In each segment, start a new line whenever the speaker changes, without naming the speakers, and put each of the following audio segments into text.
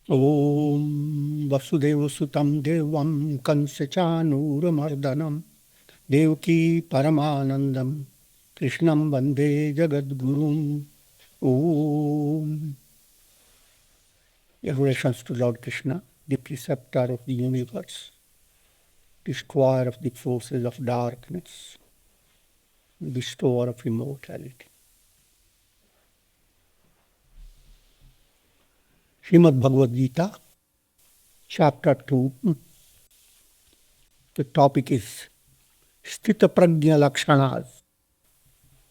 Om Vasudevasutam Devam Kansachanuramardanam Devaki Paramanandam Krishnam Vande Jagadgurum. Om. Adorations to Lord Krishna, the preceptor of the universe, destroyer of the forces of darkness, bestower of immortality. Srimad Bhagavad Gita, chapter 2. The topic is Sthita Prajna Lakshanas,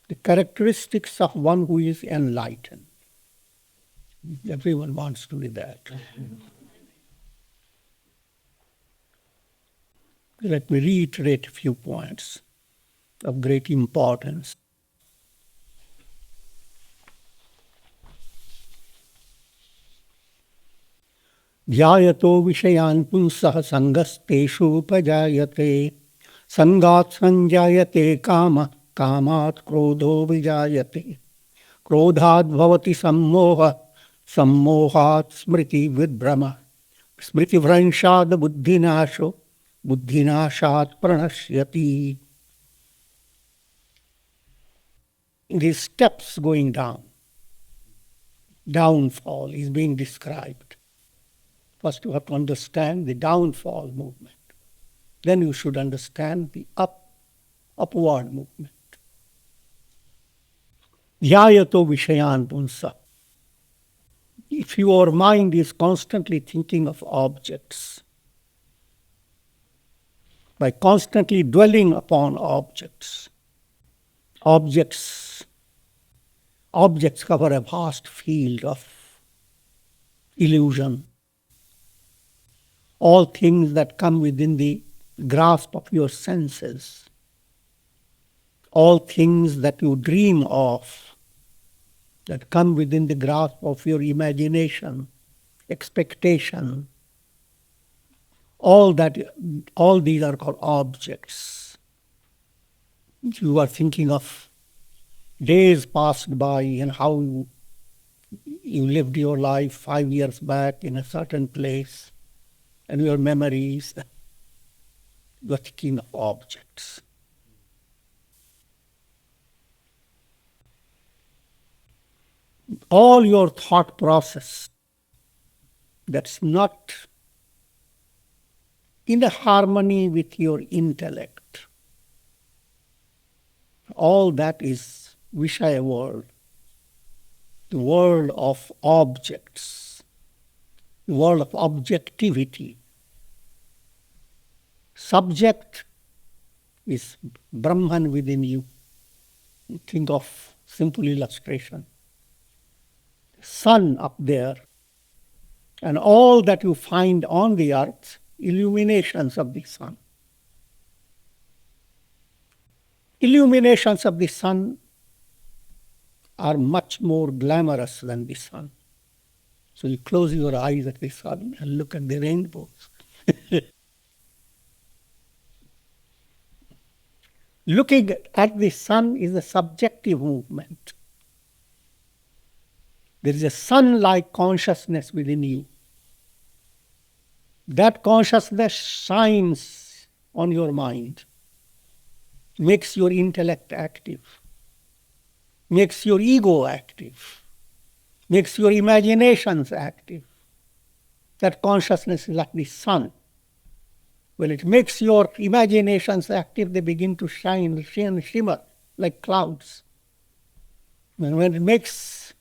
the characteristics of one who is enlightened. Everyone wants to be that. Let me reiterate a few points of great importance. Dhyayato vishayan punsah sangasteshu upajayate sangat sanjayate kama kamat krodho vijayate krodhat bhavati sammoha sammohat smriti vidbrama smriti vranshad buddhinasho buddhinashat pranashyati. These steps going downfall is being described. First you have to understand the downfall movement. Then you should understand the upward movement. Dhyayato vishayan punsa. If your mind is constantly thinking of objects, by constantly dwelling upon objects cover a vast field of illusion. All things that come within the grasp of your senses, all things that you dream of, that come within the grasp of your imagination, expectation, all these are called objects. You are thinking of days passed by and how you lived your life 5 years back in a certain place, and your memories, you are thinking of objects. All your thought process that's not in harmony with your intellect, all that is Vishaya world, the world of objects, the world of objectivity. Subject is Brahman within you. Think of simple illustration. Sun up there, and all that you find on the earth, illuminations of the sun. Illuminations of the sun are much more glamorous than the sun. So you close your eyes at the sun and look at the rainbows. Looking at the sun is a subjective movement. There is a sun-like consciousness within you. That consciousness shines on your mind, makes your intellect active, makes your ego active, makes your imaginations active. That consciousness is like the sun. When it makes your imaginations active, they begin to shine, shimmer like clouds. And when it makes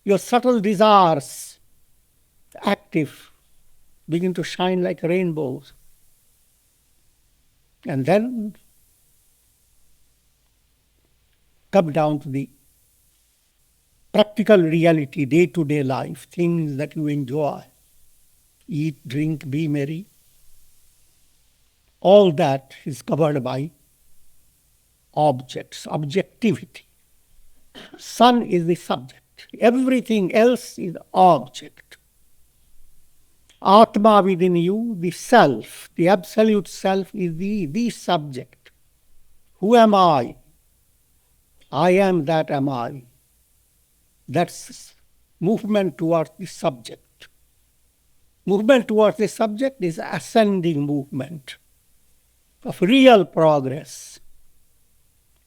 your subtle desires active, begin to shine like rainbows. And then come down to the practical reality, day-to-day life, things that you enjoy. Eat, drink, be merry. All that is covered by objects, objectivity. Sun is the subject. Everything else is object. Atma within you, the self, the absolute self is the subject. Who am I? I am that am I. That's movement towards the subject. Movement towards the subject is ascending movement of real progress.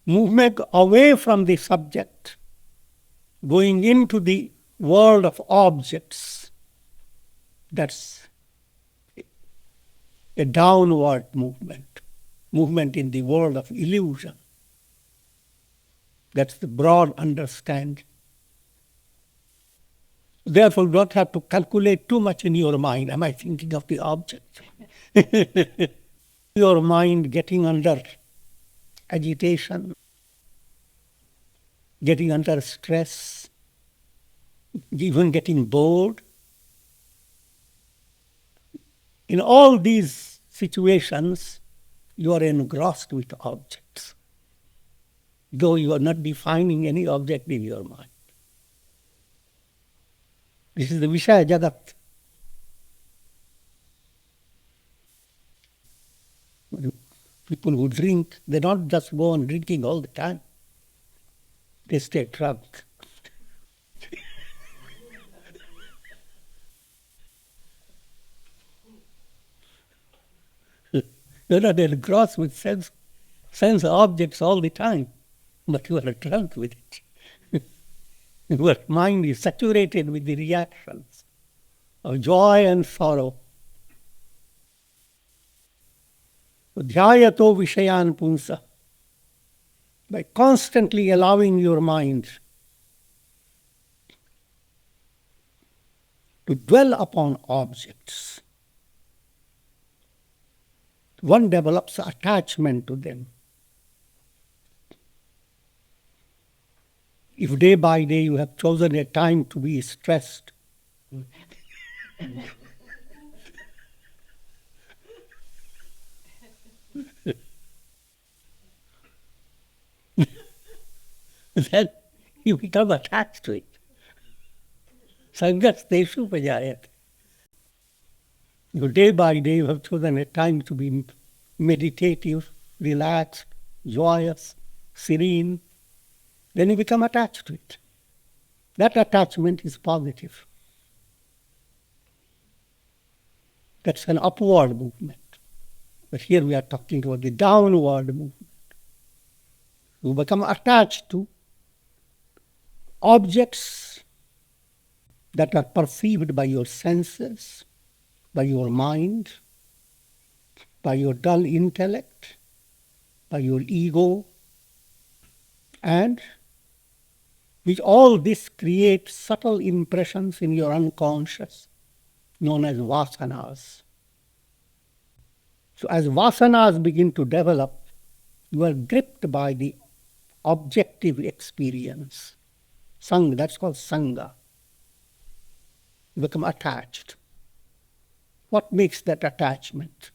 Movement away from the subject, going into the world of objects, that's a downward movement, movement in the world of illusion. That's the broad understanding. Therefore, you don't have to calculate too much in your mind. Am I thinking of the object? Your mind getting under agitation, getting under stress, even getting bored. In all these situations, you are engrossed with objects, though you are not defining any object in your mind. This is the Vishaya Jagat. People who drink, they don't just go on drinking all the time. They stay drunk. You're not engrossed with sense objects all the time, but you are drunk with it. Your mind is saturated with the reactions of joy and sorrow. Dhyayato vishayan punsa. By constantly allowing your mind to dwell upon objects, one develops attachment to them. If day by day you have chosen a time to be stressed, then you become attached to it. Sangasteshu pajayat. Day by day you have chosen a time to be meditative, relaxed, joyous, serene. Then you become attached to it. That attachment is positive. That's an upward movement. But here we are talking about the downward movement. You become attached to objects that are perceived by your senses, by your mind, by your dull intellect, by your ego, and which all this creates subtle impressions in your unconscious, known as vasanas. So as vasanas begin to develop, you are gripped by the objective experience. Sangha, that's called sangha. You become attached. What makes that attachment?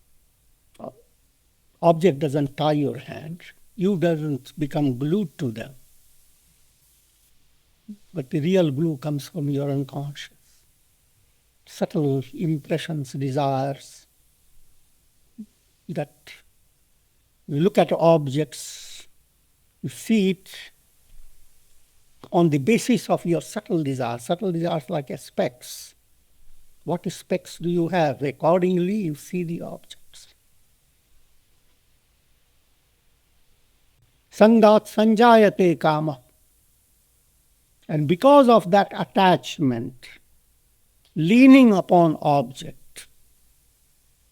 Object doesn't tie your hand. You doesn't become glued to them. But the real glue comes from your unconscious. Subtle impressions, desires, that you look at objects, you see it on the basis of your subtle desires like specks. What specks do you have? Accordingly, you see the objects. Sangat sanjayate kama. And because of that attachment, leaning upon object,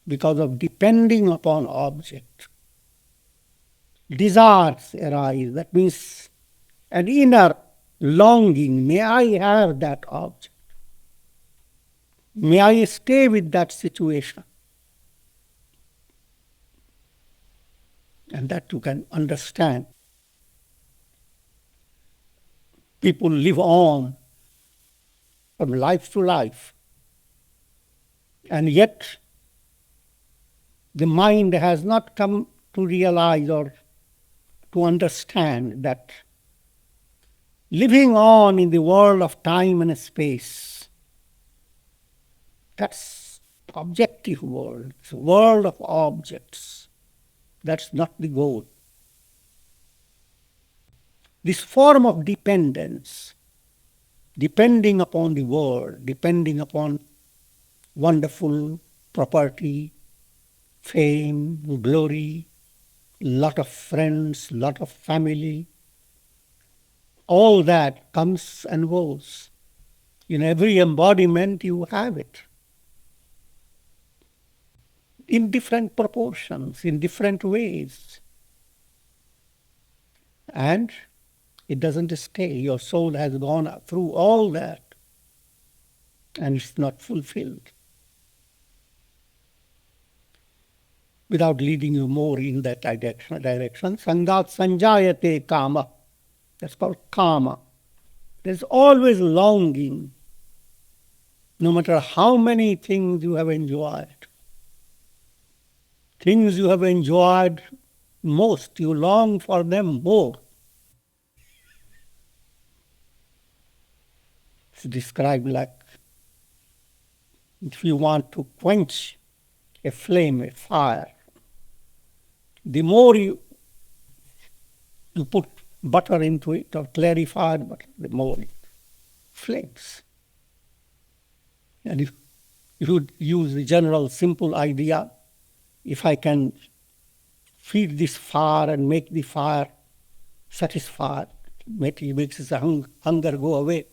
because of depending upon object, desires arise. That means an inner longing. May I have that object? May I stay with that situation? And that you can understand. People live on from life to life, and yet the mind has not come to realize or to understand that living on in the world of time and space, that's objective world. It's a world of objects. That's not the goal. This form of dependence, depending upon the world, depending upon wonderful property, fame, glory, lot of friends, lot of family. All that comes and goes. In every embodiment, you have it. In different proportions, in different ways. And it doesn't stay. Your soul has gone through all that, and it's not fulfilled. Without leading you more in that direction, Sangat Sanjayate Kama. That's called Kama. There's always longing, no matter how many things you have enjoyed. Things you have enjoyed most, you long for them more. It's described like if you want to quench a flame, a fire, the more you put butter into it, or clarified butter, the more it flames. And if you use the general simple idea, if I can feed this fire and make the fire satisfied, makes its hunger go away,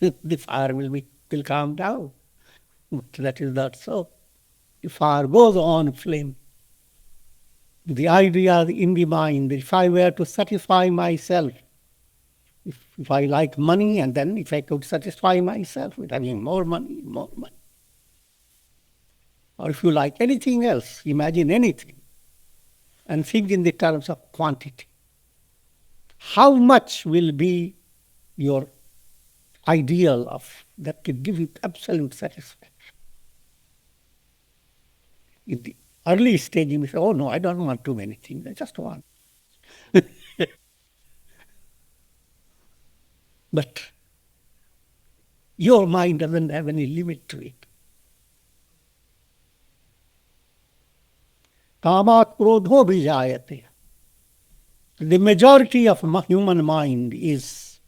the fire will calm down. But that is not so. The fire goes on flame. The idea in the mind, if I were to satisfy myself, if I like money, and then if I could satisfy myself with having more money, or if you like anything else, imagine anything, and think in the terms of quantity. How much will be your ideal of that could give you absolute satisfaction? In the early stage, you may say, oh no, I don't want too many things, I just want. But your mind doesn't have any limit to it. Kamat krodho vijayate. The majority of human mind is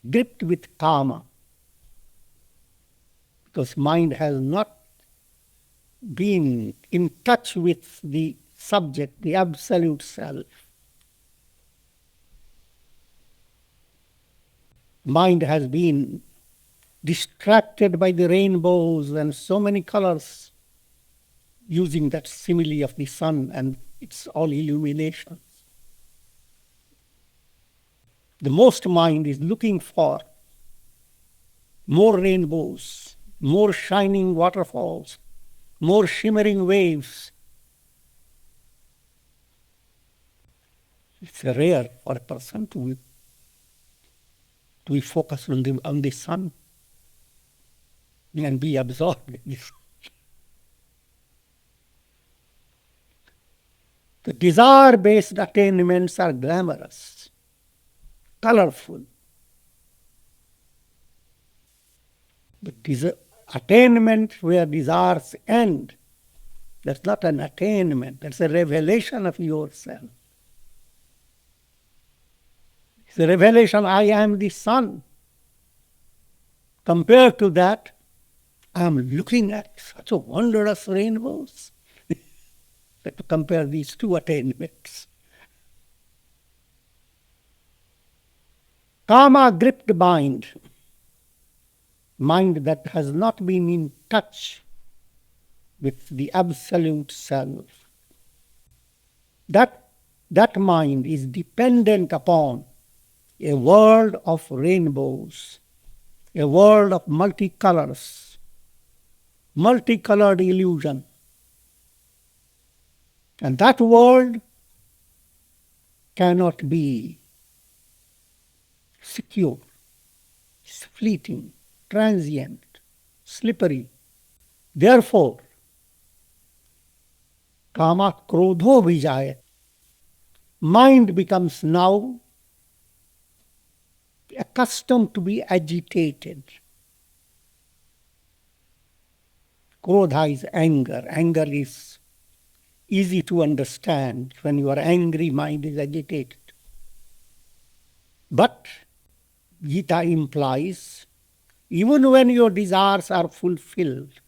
gripped with kama, because mind has not been in touch with the subject, the absolute self. Mind has been distracted by the rainbows and so many colors, using that simile of the sun and its all illuminations. The most mind is looking for more rainbows, more shining waterfalls, more shimmering waves. It's rare for a person to be focused on the sun and be absorbed in this. The desire-based attainments are glamorous, colorful. But attainment where desires end, that's not an attainment, that's a revelation of yourself. It's a revelation, I am the sun. Compared to that, I am looking at such a wondrous rainbows. To compare these two attainments. Kama gripped mind, mind that has not been in touch with the absolute self. That mind is dependent upon a world of rainbows, a world of multicolors, multicolored illusion. And that world cannot be secure. It's fleeting, transient, slippery. Therefore, kama krodho vijaya. Mind becomes now accustomed to be agitated. Krodha is anger. Anger is easy to understand. When you are angry, mind is agitated. But Gita implies, even when your desires are fulfilled,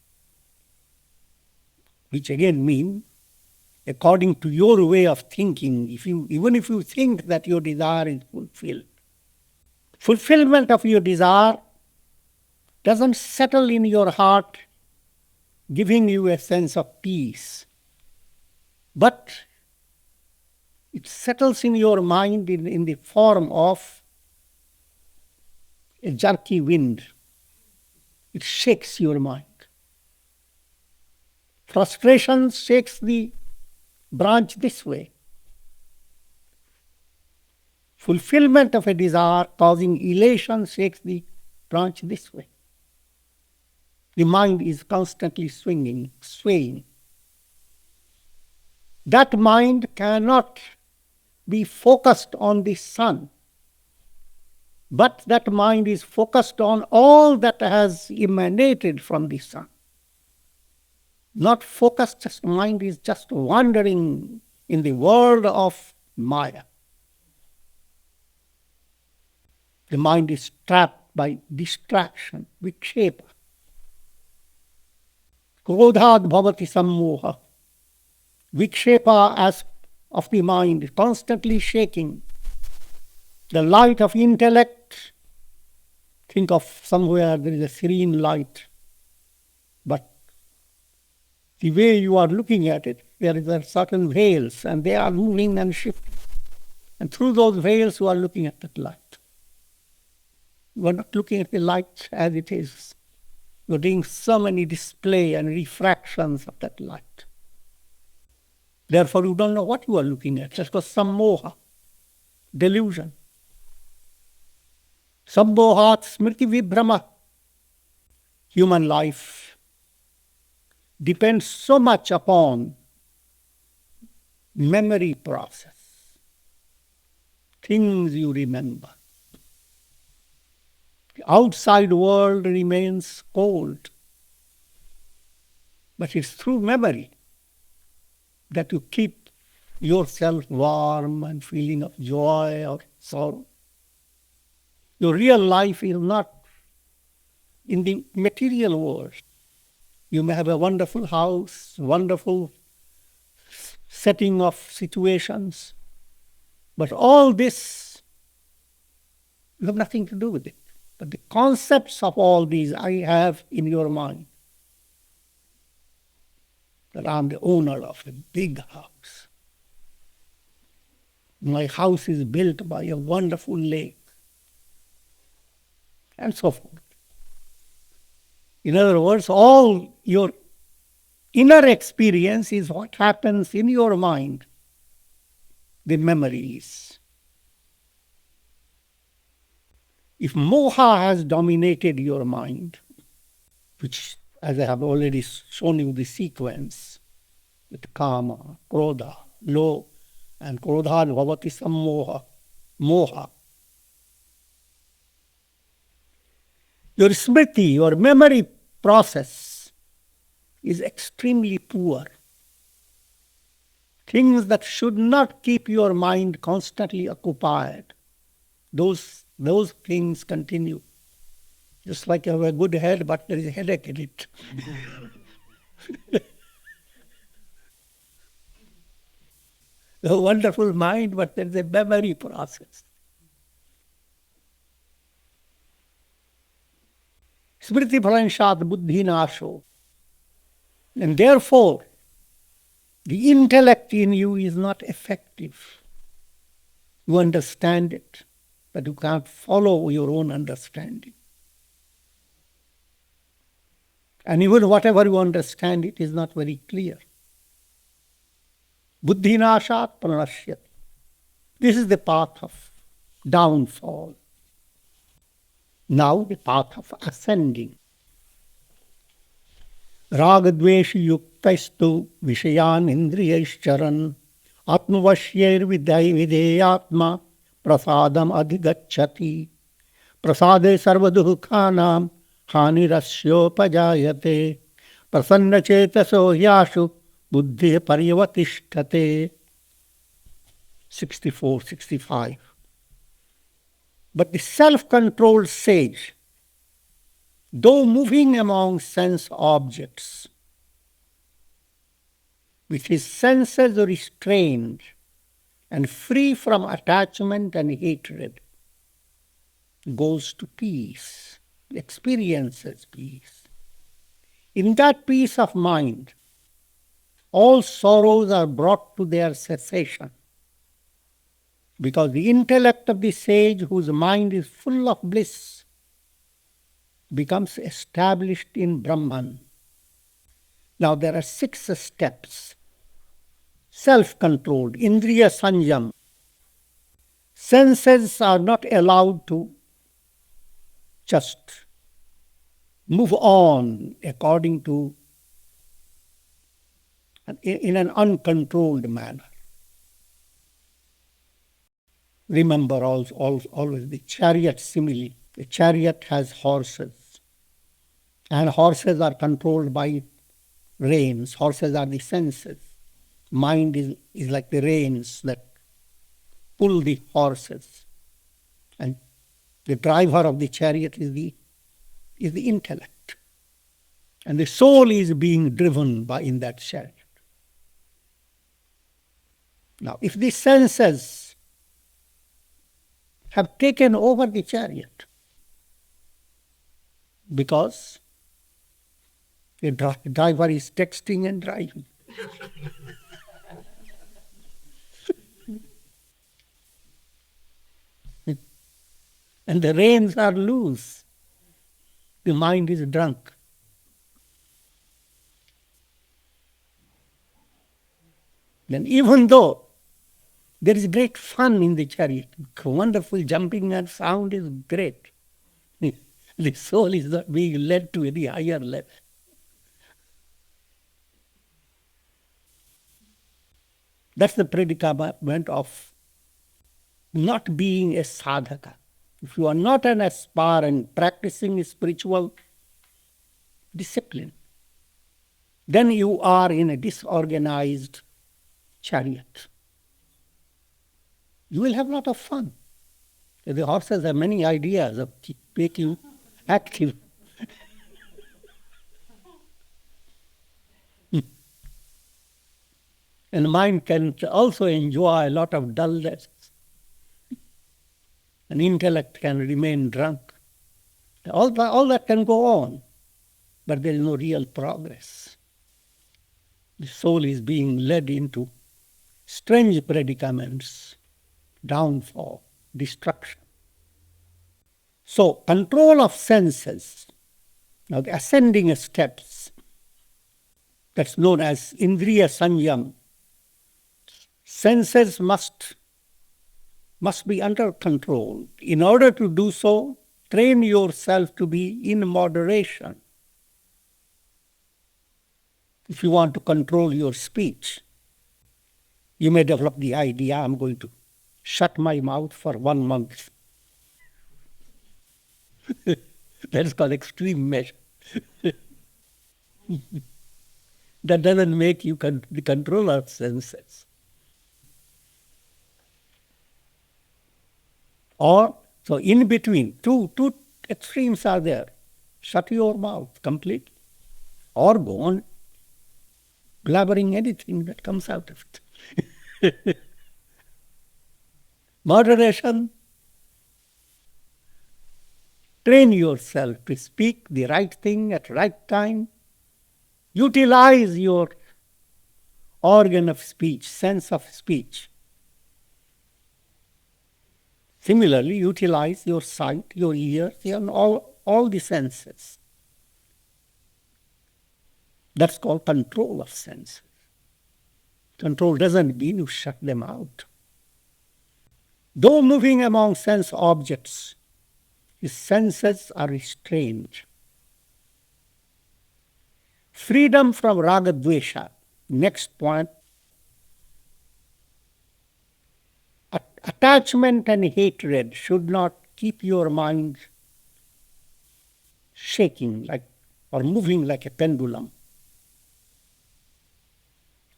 which again mean, according to your way of thinking, even if you think that your desire is fulfilled, fulfillment of your desire doesn't settle in your heart, giving you a sense of peace, but it settles in your mind in the form of a jerky wind. It shakes your mind. Frustration shakes the branch this way. Fulfillment of a desire causing elation shakes the branch this way. The mind is constantly swaying. That mind cannot be focused on the sun, but that mind is focused on all that has emanated from the sun. Not focused, just mind is just wandering in the world of Maya. The mind is trapped by distraction, vikshepa. Krodhad bhavati sammoha. Vikshepa as of the mind, constantly shaking. The light of intellect, think of somewhere there is a serene light, but the way you are looking at it, there are certain veils, and they are moving and shifting. And through those veils, you are looking at that light. You are not looking at the light as it is. You are doing so many display and refractions of that light. Therefore, you don't know what you are looking at. Just because some moha, delusion. Sammohat smriti vibhrama. Human life depends so much upon memory process. Things you remember. The outside world remains cold. But it's through memory that you keep yourself warm and feeling of joy or sorrow. Your real life is not in the material world. You may have a wonderful house, wonderful setting of situations, but all this, you have nothing to do with it. But the concepts of all these I have in your mind. That I'm the owner of a big house. My house is built by a wonderful lake, and so forth. In other words, all your inner experience is what happens in your mind, the memories. If moha has dominated your mind, which, as I have already shown you the sequence, with kama, krodha, lo, and krodha bhavati sammoha, moha. Your smriti, your memory process is extremely poor. Things that should not keep your mind constantly occupied, those things continue. Just like you have a good head, but there is a headache in it. A wonderful mind, but there is a memory process. Smriti phalanshat buddhi nasho. And therefore, the intellect in you is not effective. You understand it, but you can't follow your own understanding. And even whatever you understand, it is not very clear. Buddhi nashat pranashyati. This is the path of downfall. Now the path of ascending. Ragadveshi yuktaistu vishayan indriyaischaran atmavashyir videyatma prasadam adhigacchati prasade sarvadukhanam hanirashyopajayate prasanna chetaso yashu buddhi paryavatishthate. 64-65. But the self-controlled sage, though moving among sense objects, with his senses restrained and free from attachment and hatred, goes to peace, experiences peace. In that peace of mind, all sorrows are brought to their cessation, because the intellect of the sage, whose mind is full of bliss, becomes established in Brahman. Now there are 6 steps. Self-controlled, Indriya Sanjam. Senses are not allowed to just move on according to, in an uncontrolled manner. Remember always the chariot simile. The chariot has horses, and horses are controlled by reins. Horses are the senses. Mind is like the reins that pull the horses. And the driver of the chariot is the intellect. And the soul is being driven in that chariot. Now, if the senses have taken over the chariot, because the driver is texting and driving, and the reins are loose, the mind is drunk. Then even though there is great fun in the chariot, wonderful jumping and sound is great, the soul is not being led to any higher level. That's the predicament of not being a sadhaka. If you are not an aspirant practicing spiritual discipline, then you are in a disorganized chariot. You will have a lot of fun. The horses have many ideas of making you active. And the mind can also enjoy a lot of dullness. And intellect can remain drunk. All that can go on, but there is no real progress. The soul is being led into strange predicaments, downfall, destruction. So, control of senses, now the ascending steps, that's known as Indriya Sanyam. Senses must be under control. In order to do so, train yourself to be in moderation. If you want to control your speech, you may develop the idea, I'm going to shut my mouth for 1 month. That's called extreme measure. That doesn't make you the controller of senses. Or, so in between, two extremes are there. Shut your mouth completely, or go on blabbering anything that comes out of it. Moderation. Train yourself to speak the right thing at right time. Utilize your organ of speech, sense of speech. Similarly, utilize your sight, your ears, and all the senses. That's called control of senses. Control doesn't mean you shut them out. Though moving among sense objects, his senses are restrained. Freedom from raga dvesha. Next point. Attachment and hatred should not keep your mind shaking or moving like a pendulum.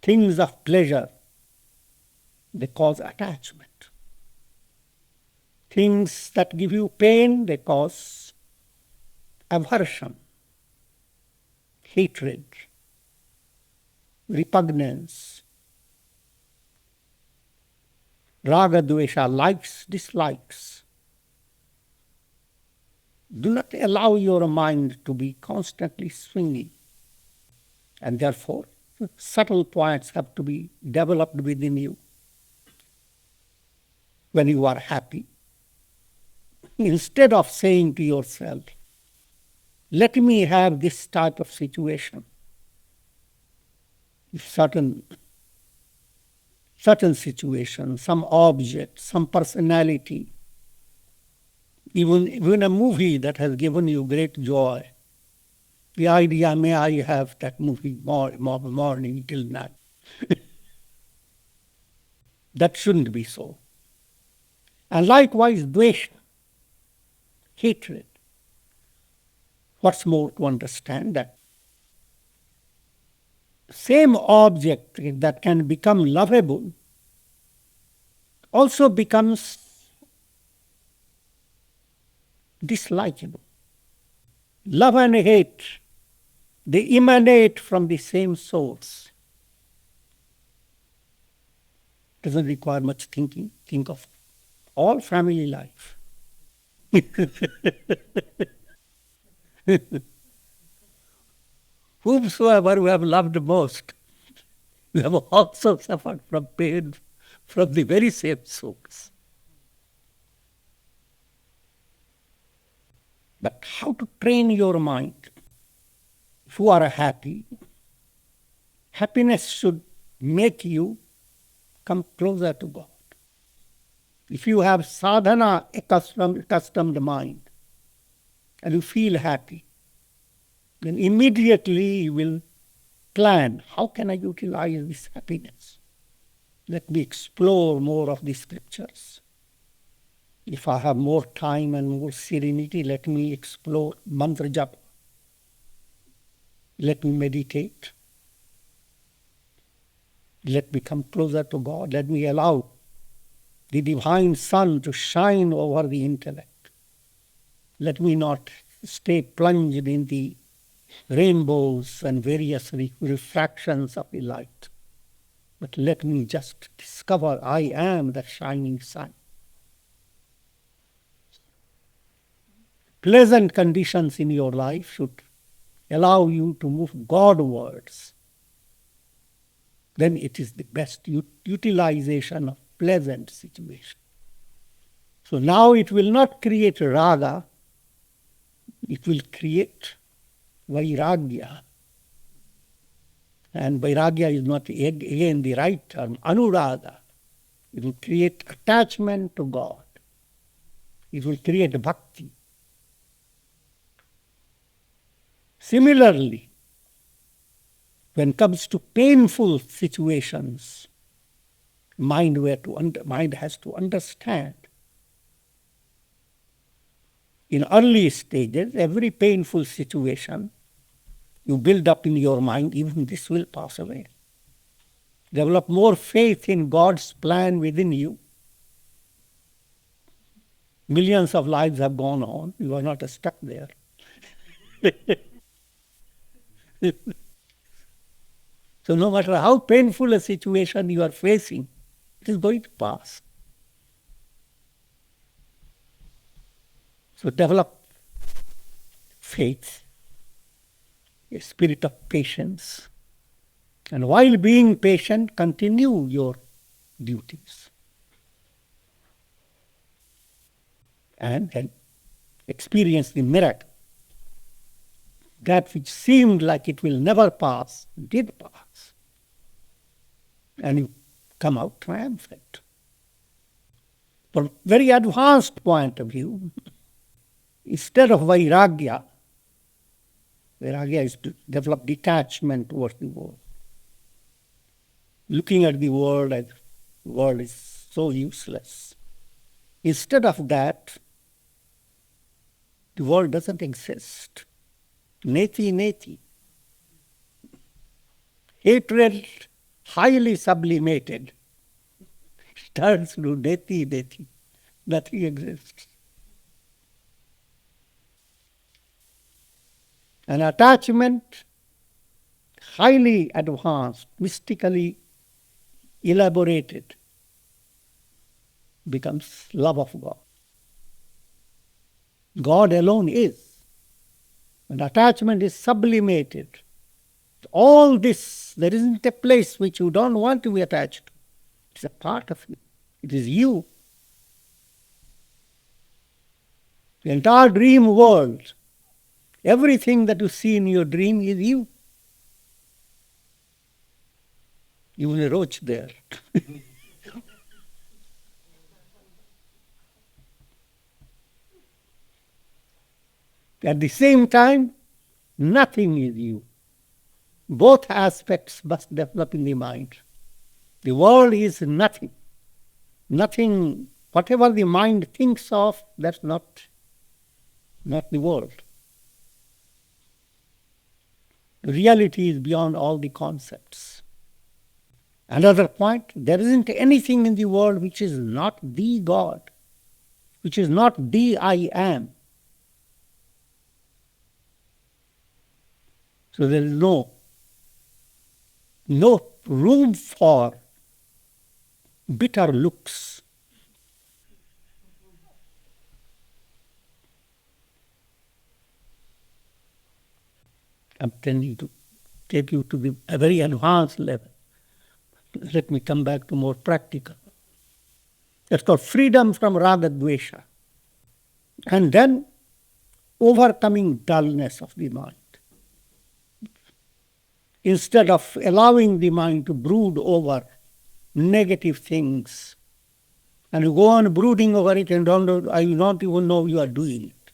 Things of pleasure, they cause attachment. Things that give you pain, they cause aversion, hatred. repugnance, raga, dvesha, likes, dislikes. Do not allow your mind to be constantly swinging. And therefore, subtle points have to be developed within you. When you are happy, instead of saying to yourself, let me have this type of situation, if certain situation, some object, some personality, even a movie that has given you great joy, the idea, may I have that movie morning till night. That shouldn't be so. And likewise, dvesha, hatred. What's more to understand that same object that can become lovable also becomes dislikable. Love and hate, they emanate from the same source. Doesn't require much thinking. Think of all family life. Whomsoever we have loved most, we have also suffered from pain from the very same source. But how to train your mind? If you are happy, happiness should make you come closer to God. If you have sadhana accustomed mind and you feel happy, then immediately you will plan, how can I utilize this happiness? Let me explore more of the scriptures. If I have more time and more serenity, let me explore mantra japa. Let me meditate. Let me come closer to God. Let me allow the divine sun to shine over the intellect. Let me not stay plunged in the rainbows and various refractions of the light. But let me just discover I am that shining sun. Pleasant conditions in your life should allow you to move Godwards. Then it is the best utilization of pleasant situation. So now it will not create raga, it will create vairagya. And vairagya is not again the right term, anuraga. It will create attachment to God. It will create bhakti. Similarly, when it comes to painful situations, mind has to understand. In early stages, every painful situation you build up in your mind, even this will pass away. Develop more faith in God's plan within you. Millions of lives have gone on. You are not stuck there. So no matter how painful a situation you are facing, it is going to pass. So develop faith, a spirit of patience, and while being patient, continue your duties. And then experience the miracle. That which seemed like it will never pass, did pass. And you come out triumphant. From a very advanced point of view, instead of vairagya is to develop detachment towards the world. Looking at the world as the world is so useless. Instead of that, the world doesn't exist. Neti neti. Hatred, highly sublimated, turns to neti neti. Nothing exists. And attachment, highly advanced, mystically elaborated, becomes love of God. God alone is. When attachment is sublimated, all this, there isn't a place which you don't want to be attached to. It's a part of you. It is you. The entire dream world, everything that you see in your dream is you. Even a roach there. At the same time, nothing is you. Both aspects must develop in the mind. The world is nothing. Nothing, whatever the mind thinks of, that's not the world. Reality is beyond all the concepts. Another point, there isn't anything in the world which is not the God, which is not the I am. So there is no room for bitter looks. I'm tending to take you to a very advanced level. Let me come back to more practical. That's called freedom from raga dvesha. And then overcoming dullness of the mind. Instead of allowing the mind to brood over negative things, and you go on brooding over it and you don't even know you are doing it.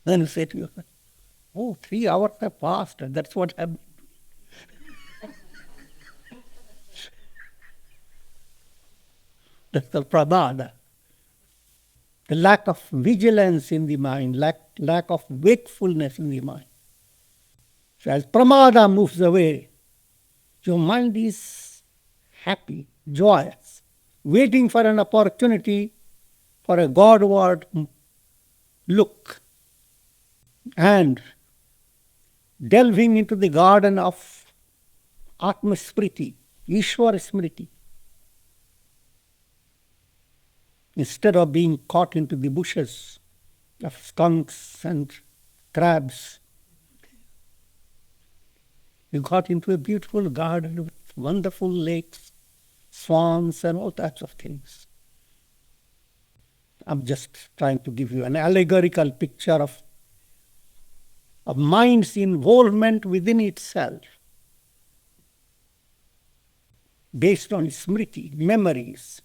Then you say to yourself, oh, 3 hours have passed, and that's what happened. That's the pramada. The lack of vigilance in the mind, lack of wakefulness in the mind. So as pramada moves away, your mind is happy, joyous, waiting for an opportunity for a Godward look and delving into the garden of Atma Smriti, Ishwara Smriti, instead of being caught into the bushes of skunks and crabs. You got into a beautiful garden with wonderful lakes, swans, and all types of things. I'm just trying to give you an allegorical picture of mind's involvement within itself, based on smriti, memories.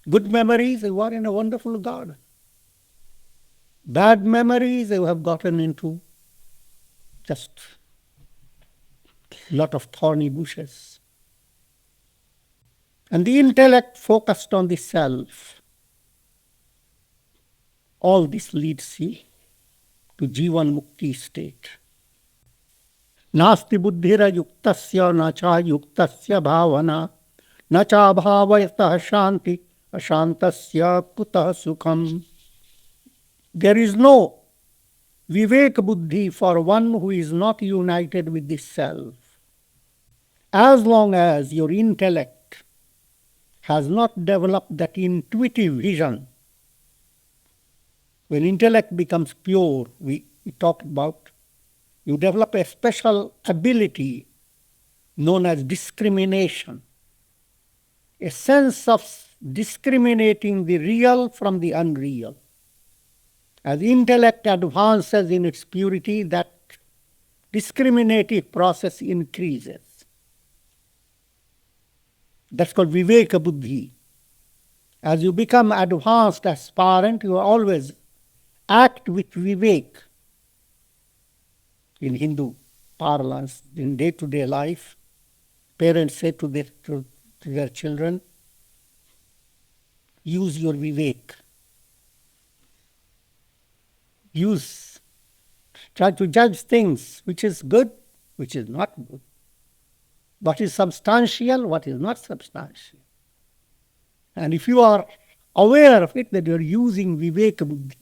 Good memories, you are in a wonderful garden. Bad memories, you have gotten into just a lot of thorny bushes. And the intellect focused on the self. All this leads you to Jivan Mukti state. Nasti buddhira yuktasya nacha yuktasya bhavana nacha bhavayatah shanti ashantasya kutah sukham. There is no vivek buddhi for one who is not united with the self. As long as your intellect has not developed that intuitive vision, when intellect becomes pure, we talked about, you develop a special ability known as discrimination, a sense of discriminating the real from the unreal. As intellect advances in its purity, that discriminative process increases. That's called Viveka Buddhi. As you become advanced aspirant, you always act with Vivek. In Hindu parlance, in day-to-day life, parents say to their children, use your Vivek. Try to judge things, which is good, which is not good. What is substantial, what is not substantial. And if you are aware of it, that you are using Viveka Buddhi.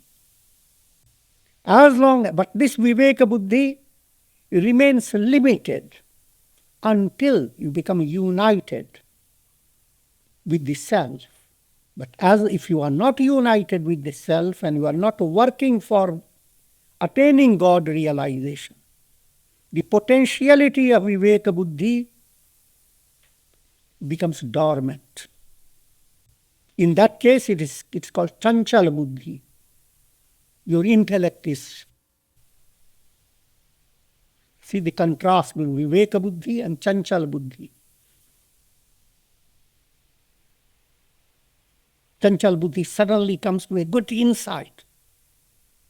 But this Viveka Buddhi remains limited until you become united with the self. But as if you are not united with the self and you are not working for attaining God realization, the potentiality of Viveka Buddhi becomes dormant. In that case, it's called Chanchala Buddhi. Your intellect is. See the contrast between Viveka Buddhi and Chanchala Buddhi. Chanchala Buddhi suddenly comes to a good insight,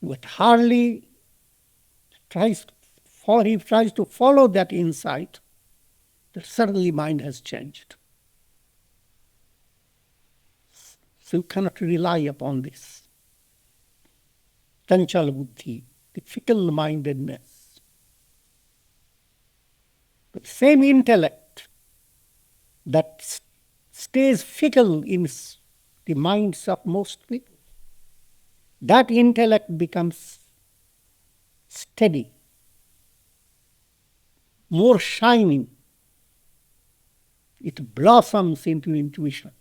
but hardly tries to follow that insight, that suddenly mind has changed. So you cannot rely upon this. Chanchala Buddhi, the fickle-mindedness. The same intellect that stays fickle in the minds of most people, that intellect becomes steady, more shining. It blossoms into intuition.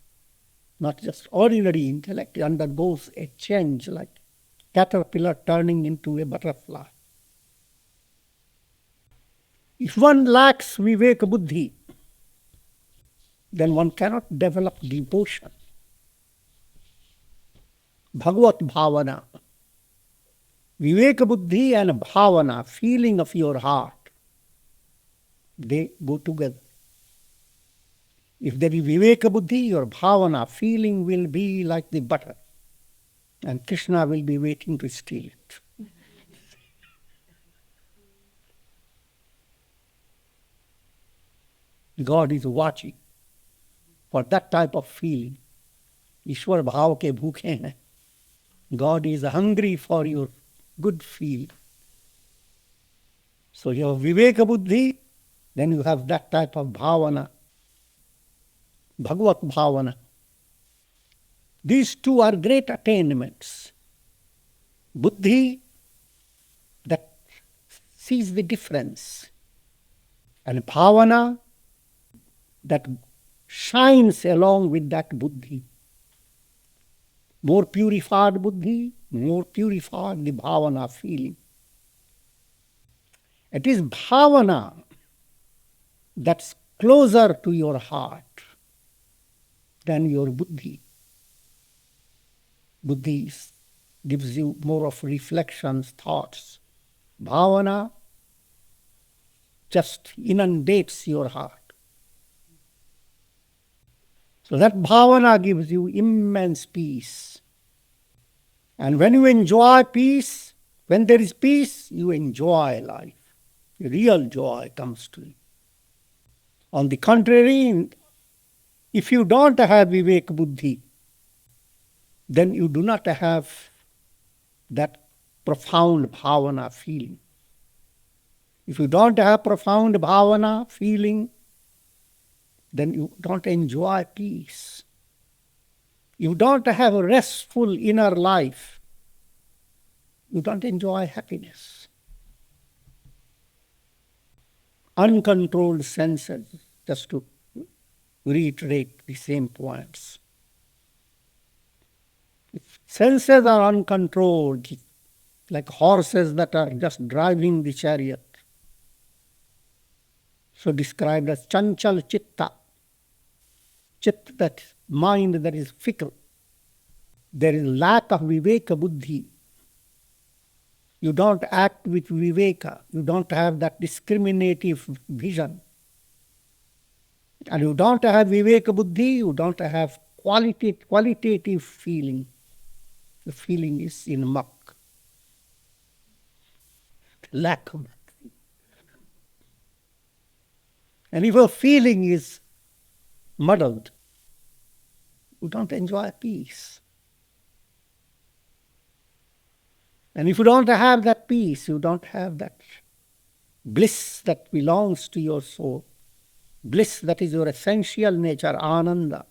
Not just ordinary intellect, it undergoes a change like caterpillar turning into a butterfly. If one lacks Viveka Buddhi, then one cannot develop devotion. Bhagavat Bhavana. Viveka Buddhi and Bhavana, feeling of your heart, they go together. If there is Viveka Buddhi, your Bhavana, feeling will be like the butter, and Krishna will be waiting to steal it. God is watching for that type of feeling. Ishwar bhav ke bhukhe hain. God is hungry for your good feeling. So you have Viveka Buddhi, then you have that type of bhavana, Bhagavat Bhavana. These two are great attainments. Buddhi that sees the difference, and Bhavana that shines along with that Buddhi. More purified Buddhi, more purified the Bhavana feeling. It is Bhavana that's closer to your heart than your Buddhi. Buddhi gives you more of reflections, thoughts. Bhavana just inundates your heart. So that bhavana gives you immense peace. And when you enjoy peace, when there is peace, you enjoy life. Real joy comes to you. On the contrary, if you don't have Vivek Buddhi, then you do not have that profound bhavana feeling. If you don't have profound bhavana feeling, then you don't enjoy peace. You don't have a restful inner life. You don't enjoy happiness. Uncontrolled senses, just to reiterate the same points. If senses are uncontrolled, like horses that are just driving the chariot, so described as chanchal chitta, chitta, that mind that is fickle. There is lack of viveka buddhi. You don't act with viveka. You don't have that discriminative vision. And you don't have viveka buddhi, you don't have qualitative feeling. The feeling is in muck. Lack of that. And if your feeling is muddled, you don't enjoy peace. And if you don't have that peace, you don't have that bliss that belongs to your soul, bliss that is your essential nature, ananda.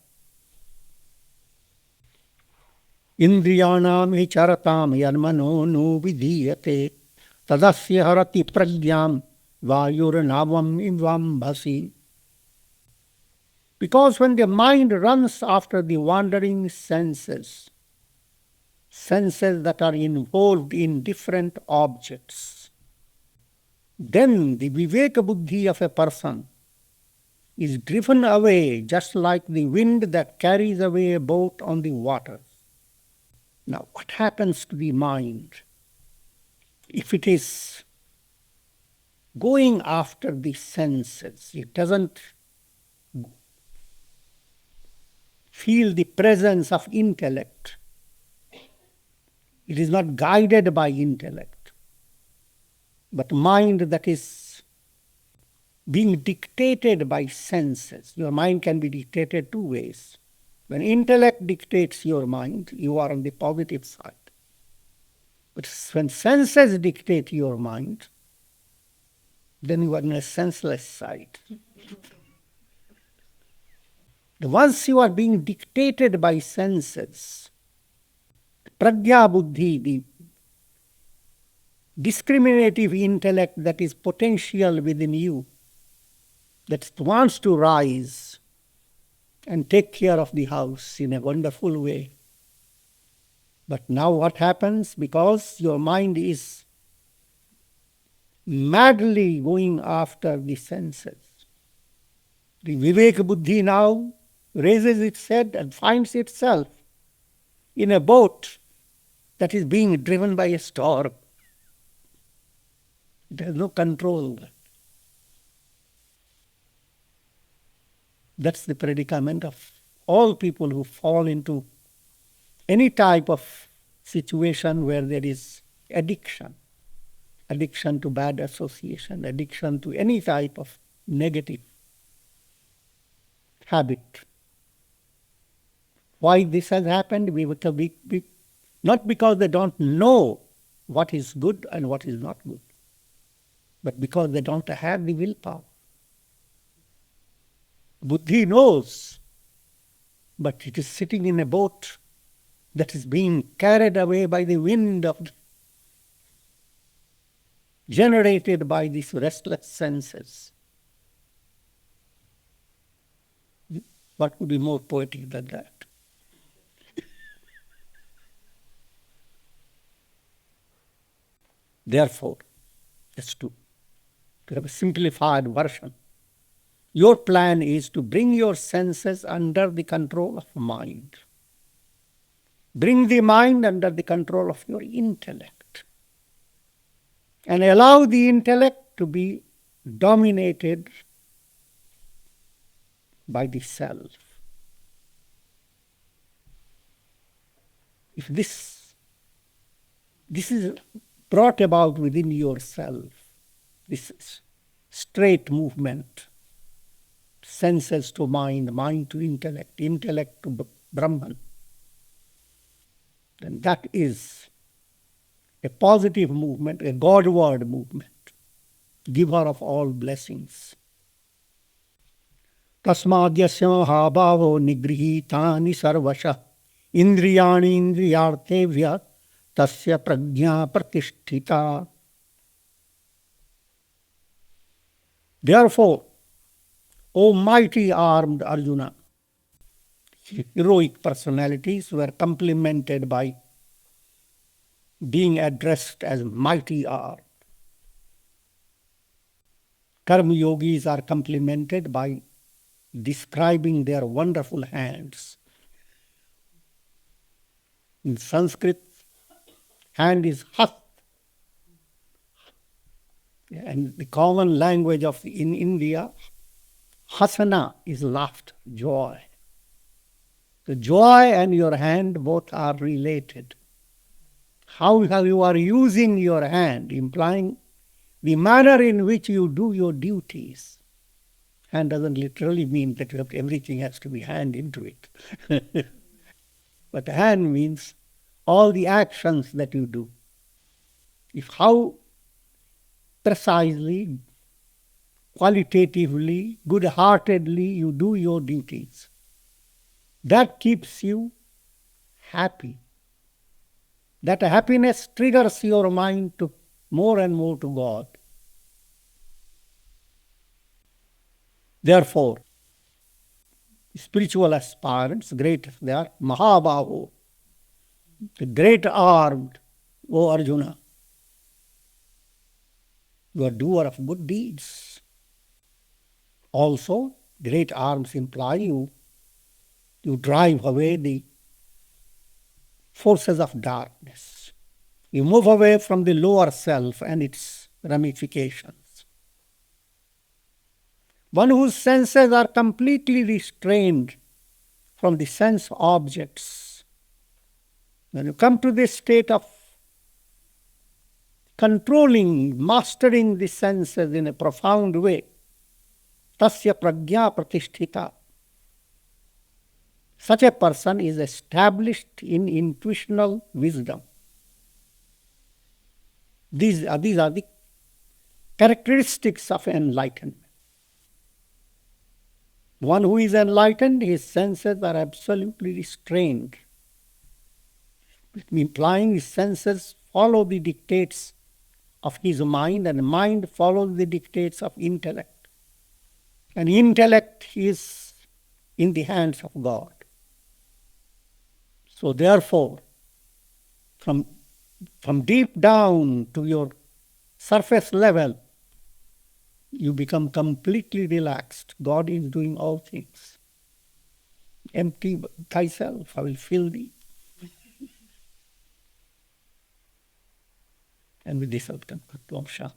Indriyanam vicharatam yanmano no vidiyate tadasya harati pragyam Vayurnavam ivam bhasi. Because when the mind runs after the wandering senses, senses that are involved in different objects, then the Viveka Buddhi of a person is driven away just like the wind that carries away a boat on the water. Now, what happens to the mind if it is going after the senses? It doesn't feel the presence of intellect. It is not guided by intellect, but mind that is being dictated by senses. Your mind can be dictated two ways. When intellect dictates your mind, you are on the positive side. But when senses dictate your mind, then you are on a senseless side. Once you are being dictated by senses, prajna buddhi, the discriminative intellect that is potential within you, that wants to rise and take care of the house in a wonderful way. But now what happens? Because your mind is madly going after the senses, the Viveka Buddhi now raises its head and finds itself in a boat that is being driven by a storm. It has no control. That's the predicament of all people who fall into any type of situation where there is addiction. Addiction to bad association, addiction to any type of negative habit. Why this has happened? Not because they don't know what is good and what is not good, but because they don't have the willpower. Buddhi knows, but it is sitting in a boat that is being carried away by the wind generated by these restless senses. What could be more poetic than that? Therefore, just to have a simplified version, your plan is to bring your senses under the control of mind. Bring the mind under the control of your intellect. And allow the intellect to be dominated by the self. If this is brought about within yourself, this straight movement, senses to mind, mind to intellect, intellect to Brahman, then that is a positive movement, a Godward movement, giver of all blessings. Tasmadyasya mahabhavo nigrihitani sarvasha indriyani indriyartevya tasya prajna pratisthita. Therefore, O mighty armed Arjuna, heroic personalities were complimented by being addressed as mighty armed. Karma yogis are complimented by describing their wonderful hands. In Sanskrit, hand is hast. And the common language in India, hasana is laughter, joy. The joy and your hand both are related. How you are using your hand, implying the manner in which you do your duties. Hand doesn't literally mean that everything has to be hand into it. But hand means all the actions that you do. If how precisely, qualitatively, good-heartedly you do your duties, that keeps you happy. That happiness triggers your mind to more and more to God. Therefore, spiritual aspirants, great, they are Mahabahu, the great armed, O Arjuna. You are doer of good deeds. Also, great arms imply you drive away the forces of darkness. You move away from the lower self and its ramifications. One whose senses are completely restrained from the sense objects. When you come to this state of controlling, mastering the senses in a profound way, tasya prajna pratisthita, such a person is established in intuitional wisdom. These are the characteristics of enlightenment. One who is enlightened, his senses are absolutely restrained, implying his senses follow the dictates of his mind, and mind follows the dictates of intellect. And intellect is in the hands of God. So therefore, from deep down to your surface level, you become completely relaxed. God is doing all things. Empty thyself, I will fill thee. And with this, I'll conclude. Om Shanti.